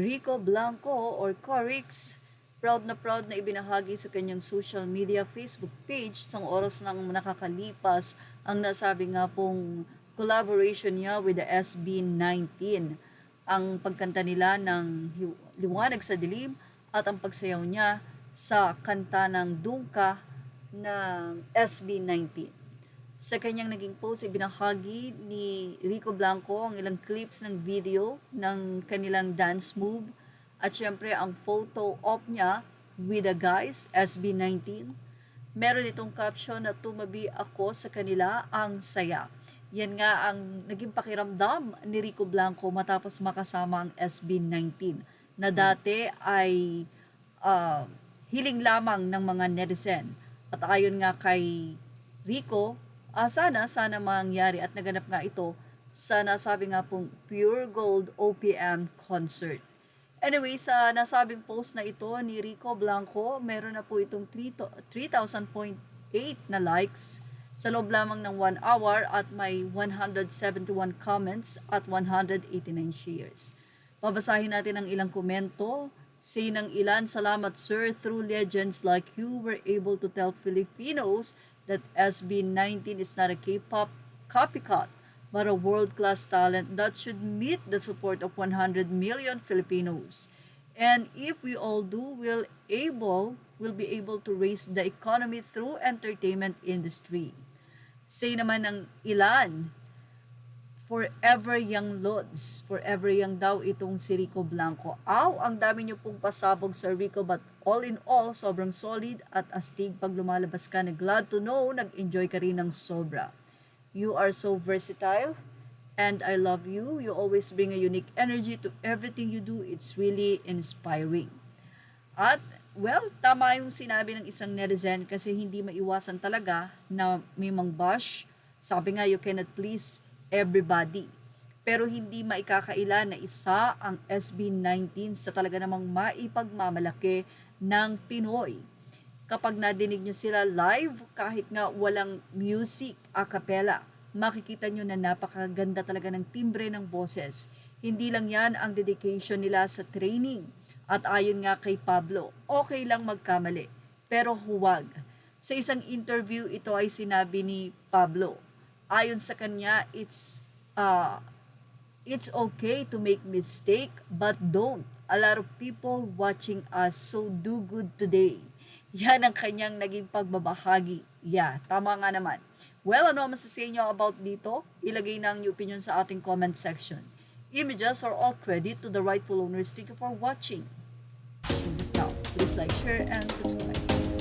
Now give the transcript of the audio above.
Rico Blanco or Corix, proud na ibinahagi sa kanyang social media Facebook page isang oras nang nakakalipas ang nasabi nga pong collaboration niya with the SB19. Ang pagkanta nila ng Liwanag sa Dilim at ang pagsayaw niya sa kanta ng Dungka ng SB19. Sa kanyang naging post, ibinahagi ni Rico Blanco ang ilang clips ng video ng kanilang dance move at syempre ang photo op niya with the guys, SB19. Meron itong caption na tumabi ako sa kanila, ang saya. Yan nga ang naging pakiramdam ni Rico Blanco matapos makasama ang SB19 na dati ay hiling lamang ng mga netizen. At ayon nga kay Rico, sana mangyari at naganap nga ito sa nasabi nga pong Pure Gold OPM concert. Anyway, sa nasabing post na ito ni Rico Blanco, meron na po itong 3,000.8 na likes sa loob lamang ng 1 hour at may 171 comments at 189 shares. Babasahin natin ang ilang komento. Say ng ilan, salamat sir, through legends like you were able to tell Filipinos that SB19 is not a K-pop copycat, but a world-class talent that should meet the support of 100 million Filipinos. And if we all do, we'll be able to raise the economy through entertainment industry. Say naman ng ilan, forever young Lods, forever young daw itong si Rico Blanco. Ang dami niyo pong pasabog sa Rico, but all in all, sobrang solid at astig pag lumalabas ka na glad to know, nag-enjoy ka rin ng sobra. You are so versatile and I love you. You always bring a unique energy to everything you do. It's really inspiring. At well, tama yung sinabi ng isang netizen kasi hindi maiwasan talaga na may mang-bash. Sabi nga, you cannot please everybody. Pero hindi maikakaila na isa ang SB19 sa talaga namang maipagmamalaki ng Pinoy. Kapag nadinig nyo sila live, kahit nga walang music a cappella, makikita nyo na napakaganda talaga ng timbre ng boses. Hindi lang yan ang dedication nila sa training. At ayon nga kay Pablo, okay lang magkamali, pero huwag. Sa isang interview, ito ay sinabi ni Pablo. Ayon sa kanya, it's okay to make mistake, but don't. A lot of people watching us, so do good today. Yan ang kanyang naging pagbabahagi. Yeah, tama nga naman. Well, ano ang masasabi nyo about dito? Ilagay na ang inyong opinion sa ating comment section. Images are all credit to the rightful owners. Thank you for watching. Now, please like, share, and subscribe.